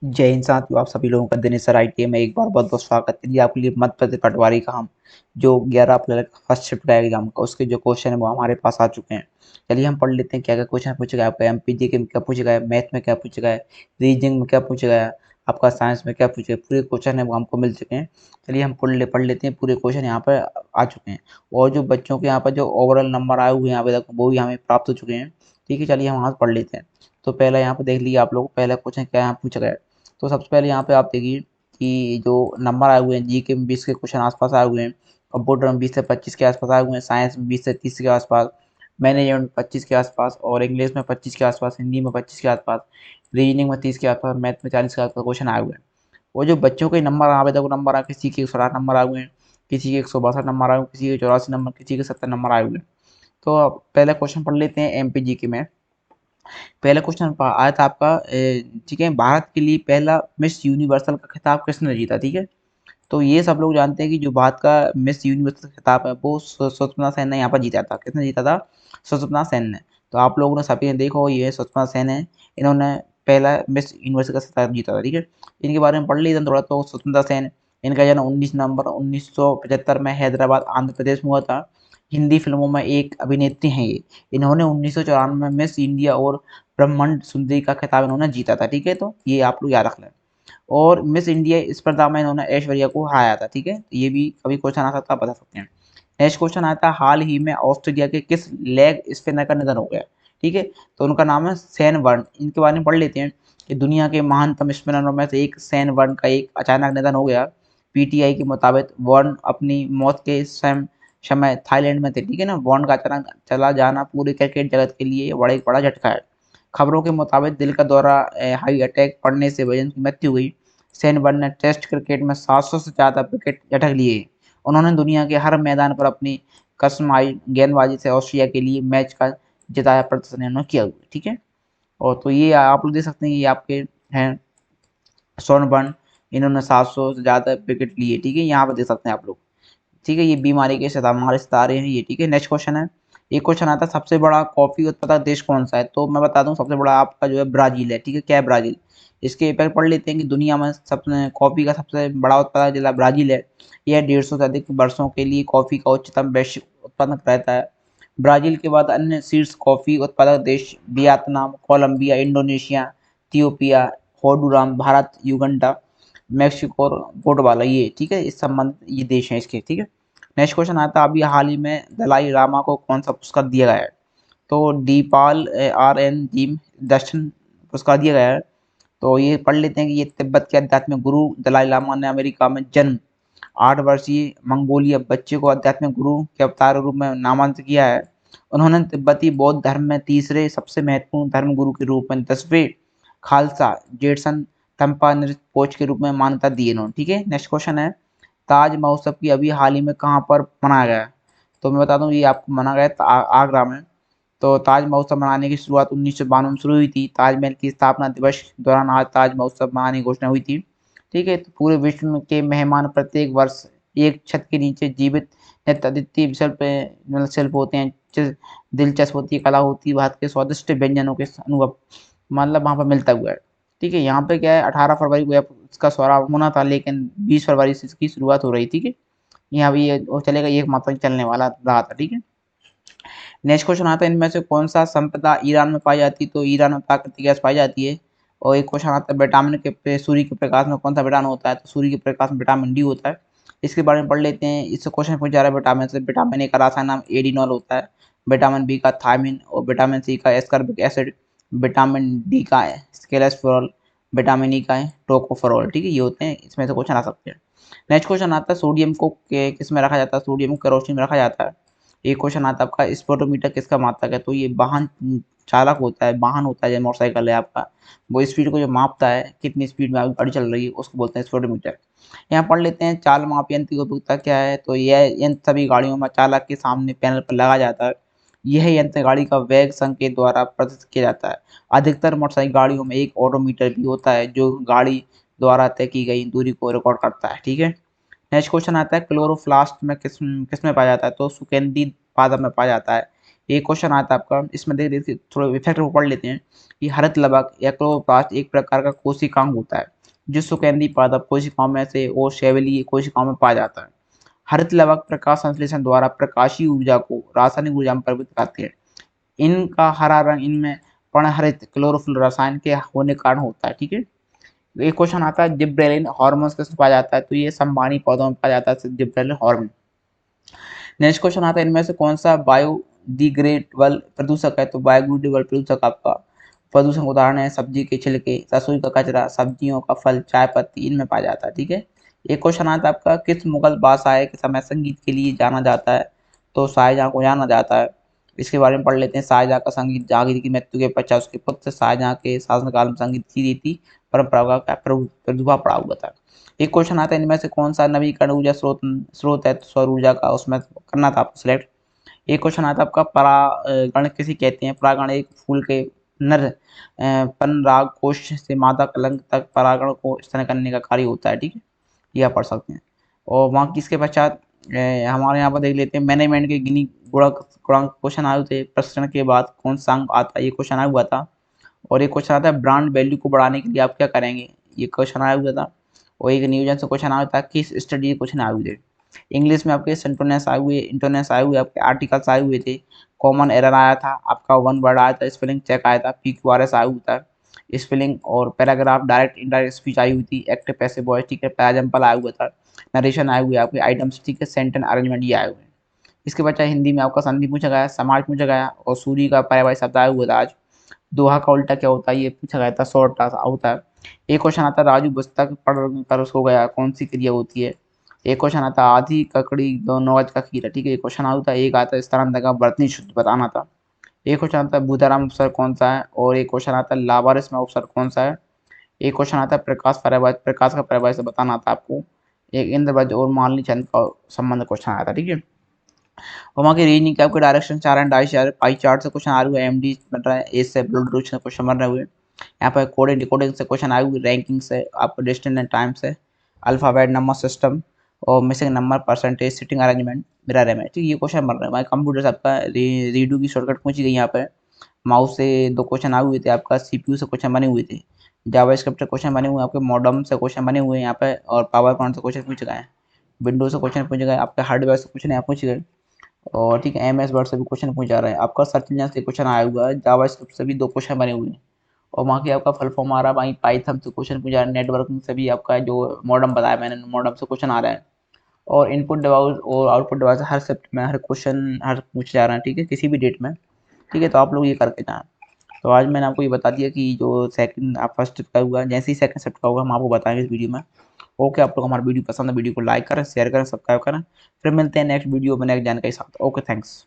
जय हिंद साथियों, आप सभी लोगों का दिनेश सर आईटीआई में एक बार बहुत बहुत स्वागत है। आपके लिए मध्य प्रदेश पटवारी का हम जो 11 अप्रैल का फर्स्ट शिफ्ट का एग्जाम का उसके जो क्वेश्चन है वो हमारे पास आ चुके हैं। चलिए हम पढ़ लेते हैं क्या क्या क्वेश्चन पूछा गया आपका। एमपीजी के में क्या पूछा गया है, मैथ में क्या पूछा गया है, रीजनिंग में क्या पूछा गया है, आपका साइंस में क्या पूछा गया, पूरे क्वेश्चन है वो हमको मिल चुके हैं। चलिए हम पढ़ लेते हैं। पूरे क्वेश्चन यहाँ पर आ चुके हैं और जो बच्चों के यहाँ पर जो ओवरऑल नंबर आए हुए हैं अभी तक वो भी हमें प्राप्त हो चुके हैं। ठीक है, चलिए हम वहाँ से पढ़ लेते हैं। तो पहला यहाँ पर देख लीजिए आप लोग, पहला क्वेश्चन क्या यहाँ पूछा गया है। तो सबसे पहले यहाँ पे आप देखिए कि जो नंबर आए हुए हैं जी के में 20 के क्वेश्चन आसपास आए हुए हैं, कंप्यूटर में 20 से 25 के आसपास आए हुए हैं, साइंस में 20 से 30 के आसपास, मैनेजमेंट में 25 के आसपास और इंग्लिश में 25 के आसपास, हिंदी में 25 के आसपास, रीजनिंग में 30 के आसपास, मैथ में 40 के आसपास क्वेश्चन आए हुए हैं। और जो बच्चों के नंबर आवेदक को नंबर आए, किसी के 108 नंबर आए हुए हैं, किसी के 162 नंबर आए हुए हैं, किसी के 84 नंबर, किसी के 70 नंबर आए हुए हैं। तो अब पहला क्वेश्चन पढ़ लेते हैं एमपीजी के में। पहला क्वेश्चन आया था आपका ठीक है, भारत के लिए पहला मिस यूनिवर्सल का खिताब किसने जीता। ठीक है, तो ये सब लोग जानते हैं कि जो भारत का मिस यूनिवर्सल खिताब है वो सुषमा सेन ने यहाँ पर जीता था। किसने जीता था? सुषमा सेन ने। तो आप लोगों ने सभी ने देखा हो, ये सुषमा सेन है, इन्होंने पहला मिस यूनिवर्सल का खिताब जीता था। ठीक है, इनके बारे में पढ़ लीजिए थोड़ा। तो सुष्मिता सेन, इनका जन्म 19 नवंबर 1975 में हैदराबाद आंध्र प्रदेश में हुआ था। हिंदी फिल्मों में एक अभिनेत्री हैं ये। इन्होंने 1994 में मिस इंडिया और ब्रह्मांड सुंदरी का खिताब इन्होंने जीता था। ठीक है, तो ये आप लोग याद रख लें। और मिस इंडिया स्पर्धा में इन्होंने ऐश्वर्या को हराया था। ठीक है, तो ये भी कभी क्वेश्चन आ सकता है, बता सकते हैं। नेक्स्ट क्वेश्चन आता है, हाल ही में ऑस्ट्रेलिया के किस लेग स्पिनर का निधन हो गया। ठीक है, तो उनका नाम है सैन वर्ण। इनके बारे में पढ़ लेते हैं कि दुनिया के महानतम स्पिनरों में से एक सैन वर्ण का एक अचानक निधन हो गया। पीटीआई के मुताबिक वर्ण अपनी मौत के समय थाईलैंड में थे। ठीक है ना, वर्ण का अचानक चला जाना पूरे क्रिकेट जगत के लिए बड़ा झटका है। खबरों के मुताबिक दिल का दौरा हाई अटैक पड़ने से वजन की मृत्यु हुई। सेन वन ने टेस्ट क्रिकेट में 700 से ज़्यादा विकेट झटक लिए। उन्होंने दुनिया के हर मैदान पर अपनी कस्टमाइज्ड गेंदबाजी से ऑस्ट्रेलिया के लिए मैच का जिताया प्रदर्शन इन्होंने किया हुआ। ठीक है, और तो ये आप लोग देख सकते हैं, ये आपके हैं स्वर्ण बर्न, इन्होंने 700 से ज़्यादा विकेट लिए। ठीक है, यहाँ पर देख सकते हैं आप लोग। ठीक है, ये बीमारी के हमारे सितारे हैं ये। ठीक है, नेक्स्ट क्वेश्चन है। एक क्वेश्चन आता है, सबसे बड़ा कॉफी उत्पादक देश कौन सा है। तो मैं बता दूं, सबसे बड़ा आपका जो है ब्राजील है। ठीक है, क्या है ब्राजील। इसके इफेक्ट पढ़ लेते हैं कि दुनिया में सबसे कॉफी का सबसे बड़ा उत्पादक जिला ब्राजील है। यह 150 से अधिक वर्षों के लिए कॉफी का उच्चतम वैश्विक उत्पादक रहता है। ब्राजील के बाद अन्य शीर्ष कॉफी उत्पादक देश Vietnam, Colombia, Indonesia, Ethiopia, Honduras, Bharat, Uganda, Mexico और गोटवाला, ये ठीक है, इस संबंध ये देश हैं इसके। ठीक है, नेक्स्ट क्वेश्चन आता है, अभी हाल ही में दलाई लामा को कौन सा पुरस्कार दिया गया है। तो दीपाल आर एन जिम दर्शन पुरस्कार दिया गया है। तो ये पढ़ लेते हैं कि ये तिब्बत के आध्यात्मिक गुरु दलाई लामा ने अमेरिका में जन्म 8 वर्षीय मंगोलिया बच्चे को आध्यात्मिक गुरु के अवतार के रूप में नामांकित किया है। उन्होंने तिब्बती बौद्ध धर्म में तीसरे सबसे महत्वपूर्ण धर्म गुरु के रूप में 10वें खालसा जेडसन तंपा पोच के रूप में मान्यता दी इन्होंने। ठीक है, नेक्स्ट क्वेश्चन है, ताज महोत्सव की अभी हाल ही में कहाँ पर मनाया गया है। तो मैं बता दूं, ये आपको मनाया गया आगरा में। तो ताज महोत्सव मनाने की शुरुआत 1992 में शुरू हुई थी। ताजमहल की स्थापना दिवस के दौरान आज ताज महोत्सव मनाने की घोषणा हुई थी। ठीक है, तो पूरे विश्व में के मेहमान प्रत्येक वर्ष एक छत के नीचे जीवित नृत्य अद्वितीय शिल्प मतलब शिल्प होते हैं, दिलचस्प होती है, कला होती है, भारत के स्वादिष्ट व्यंजनों के अनुभव मतलब वहाँ पर मिलता हुआ है। ठीक है, यहाँ पे क्या है, 18 फरवरी को इसका शुभारंभ होना था, लेकिन 20 फरवरी से इसकी शुरुआत हो रही थी। ठीक है, यहाँ भी ये वो चलेगा, ये एक मात्र चलने वाला रहा था। ठीक है, नेक्स्ट क्वेश्चन आता है, इनमें से कौन सा संपदा ईरान में पाई जाती है। तो ईरान में प्राकृतिक गैस पाई जाती है। और एक क्वेश्चन आता है, विटामिन के सूर्य के प्रकाश में कौन सा विटामिन होता है। तो सूर्य के प्रकाश में विटामिन डी होता है। इसके बारे में पढ़ लेते हैं। इससे क्वेश्चन पूछा जा रहा है विटामिन से। विटामिन ए का रासायनिक नाम एडिनॉल होता है, विटामिन बी का थायमिन, और विटामिन सी का एस्कॉर्बिक एसिड, विटामिन डी का स्केलेस्फेरॉल, विटामिन ई का है टोकोफेरॉल। ठीक है, ये होते हैं, इसमें से क्वेश्चन आ सकते हैं। नेक्स्ट क्वेश्चन आता है, सोडियम को किस में रखा जाता है। सोडियम को केरोसिन में रखा जाता है। एक क्वेश्चन आता है आपका, स्पोडोमीटर किसका मात्रक है। तो ये वाहन चालक होता है, वाहन होता है, जैसे मोटरसाइकिल है आपका, वो स्पीड को जो मापता है, कितनी स्पीड में आपकी गाड़ी चल रही है, उसको बोलते हैं स्पोडोमीटर। यहाँ पढ़ लेते हैं, चाल माप यंत्र की उपयोगिता क्या है। तो यह यंत्र सभी गाड़ियों में चालक के सामने पैनल पर लगा जाता है। यह यंत्र गाड़ी का वेग संकेत द्वारा प्रदर्शित किया जाता है। अधिकतर मोटरसाइकिल गाड़ियों में एक ऑडोमीटर भी होता है जो गाड़ी द्वारा तय की गई दूरी को रिकॉर्ड करता है। ठीक है, नेक्स्ट क्वेश्चन आता है, क्लोरोप्लास्ट में किस में पाया जाता है। तो सुगंधित पादप में पाया जाता है। ये क्वेश्चन आता है आपका, इसमें देखिए थोड़ा इफेक्ट को पढ़ लेते हैं कि हरित लवक या क्लोरोप्लास्ट एक प्रकार का कोशिकांग होता है जो सुगंधित पादप कोशिकाओं में से और शैवालीय कोशिकाओं में पाया जाता है। हरित लवक प्रकाश संश्लेषण द्वारा प्रकाशीय ऊर्जा को रासायनिक ऊर्जा में परिवर्तित करते हैं। इनका हरा रंग इनमें पर्णहरित क्लोरोफिल रसायन के होने के कारण होता है। ठीक है, एक क्वेश्चन आता है जिब्रेलिन हार्मोन किसमें पाया जाता है, तो ये संबानी पौधों में पाया जाता है जिब्रेलिन हार्मोन। नेक्स्ट क्वेश्चन आता है इनमें से कौन सा बायोडिग्रेडेबल प्रदूषक है, तो बायोडिग्रेडेबल प्रदूषक आपका प्रदूषण का उदाहरण है सब्जी के छिलके, रसोई का कचरा, सब्जियों का फल, चाय पत्ती, इनमें पाया जाता है। ठीक है, एक क्वेश्चन आता है आपका किस मुगल बादशाह के समय संगीत के लिए जाना जाता है, तो शाहजहां को जाना जाता है। इसके बारे में पढ़ लेते हैं। शाहजहां का संगीत जहांगीर की मृत्यु के पश्चात उसके पुत्र शाहजहां के शासनकाल में संगीत की रीति परंपरा का प्रादुर्भाव पड़ा हुआ था। एक क्वेश्चन आता है इनमें से कौन सा नवीकरण ऊर्जा स्रोत है, तो सौर ऊर्जा का, उसमें करना था आपको सिलेक्ट। एक क्वेश्चन आता है आपका परागण किसे कहते हैं, परागण एक फूल के नर पराग कोश से मादा कलंक तक परागण को स्तन करने का कार्य होता है। ठीक है, ये आप पढ़ सकते हैं। और वहाँ किसके पश्चात हमारे यहाँ पर देख लेते हैं मैनेजमेंट के गिनी गुणक गुणांक क्वेश्चन आए थे, प्रसरण के बाद कौन सा अंक आता है, ये क्वेश्चन आया हुआ था। और एक क्वेश्चन आता है ब्रांड वैल्यू को बढ़ाने के लिए आप क्या करेंगे, ये क्वेश्चन आया हुआ था। और एक नियोजन से क्वेश्चन आया था किस स्टडी क्वेश्चन आए हुए थे। इंग्लिश में आपके सेंटोनेस आए हुए, इंटोनेस आए हुए, आपके आर्टिकल्स आए हुए थे। कॉमन एरर आया था आपका, वन वर्ड आया था, स्पेलिंग चेक आया था, PQRS आया हुआ था, स्पेलिंग और paragraph direct indirect speech I हुई थी, एक्टिव पैसिव वॉइस, ठीक है, पैराजम्पल आया हुआ था, नरेशन आए हुए आपके आइटम्स, ठीक है, सेंटेंस अरेंजमेंट ये आए हुए हैं। इसके बच्चा हिंदी में आपका संधि पूछा गया, समाज पूछा गया, और सूर्य का पर्यायवाची शब्द आया हुआ था आज। दोहा का उल्टा क्या होता है ये पूछा गया था, शॉर्ट होता है। एक क्वेश्चन आता है राजू पुस्तक पढ़ कर सो गया, कौन सी क्रिया होती है। एक क्वेश्चन आता है आधी ककड़ी दो नौज का खीरा, ठीक है, एक क्वेश्चन आता है। एक आता है स्थानांतर का वर्तनी शुद्ध बताना था। एक क्वेश्चन आता है भूताराम उपसर्ग कौन सा है, और एक क्वेश्चन आता है लावारिस में उपसर्ग कौन सा है। एक क्वेश्चन आता है प्रकाश का परिभाषा बताना था आपको। एक इंद्रवज्र और मालिनी चंद का संबंध क्वेश्चन आया था। ठीक है, और वहाँ की रीजनिंग के आपके डायरेक्शन चार एंड डाइस पाई चार्ट से क्वेश्चन आ रहे हुए, MD बन रहा है, एज से ब्लड से क्वेश्चन बन रहे हुए। यहाँ पर कोडिंग डिकोडिंग से क्वेश्चन आए हुए, रैंकिंग से, आपको डिस्टेंस एंड टाइम से, अल्फाबेट नंबर सिस्टम, और missing number percentage sitting arrangement mirror image, ठीक, ये क्वेश्चन बन रहे हैं। हमारे कंप्यूटर से आपका रीडू की शॉर्टकट पहुंची गई यहाँ पर। माउस से दो क्वेश्चन आए हुए थे आपका, CPU से क्वेश्चन बने हुए थे, जावास्क्रिप्ट से क्वेश्चन बने हुए हैं आपके, मॉडम से क्वेश्चन बने हुए हैं यहाँ पे, और पावर पॉइंट से क्वेश्चन पूछे गए हैं, विंडोज से क्वेश्चन पूछे गए, आपके हार्डवेयर से क्वेश्चन यहाँ पूछे गए, और ठीक है MS वर्ड से भी क्वेश्चन पूछ जा रहा है आपका, सर्च इंजन से क्वेश्चन आया हुआ है, जावास्क्रिप्ट से भी दो क्वेश्चन बने हुए हैं, और वहाँ की आपका फुल फॉर्म आ रहा है, वहीं पाइथन से क्वेश्चन पूछा रहा है, नेटवर्किंग से भी आपका जो मॉडम बताया मैंने, मॉडम से क्वेश्चन आ रहा है, और इनपुट डिवाइस और आउटपुट डिवाइस हर शिफ्ट में हर क्वेश्चन हर पूछे जा रहा है, ठीक है, किसी भी डेट में। ठीक है, तो आप लोग ये करके जाएं। तो आज मैंने आपको ये बता दिया कि जो सेकंड आप फर्स्ट शिफ्ट का हुआ, जैसे ही सेकंड शिफ्ट का होगा हम आपको बताएंगे इस वीडियो में। ओके, आप लोग हमारा वीडियो पसंद है, वीडियो को लाइक करें, शेयर करें, सब्सक्राइब करें। फिर मिलते हैं नेक्स्ट वीडियो में नेक्स्ट जानकारी के साथ। Okay, thanks.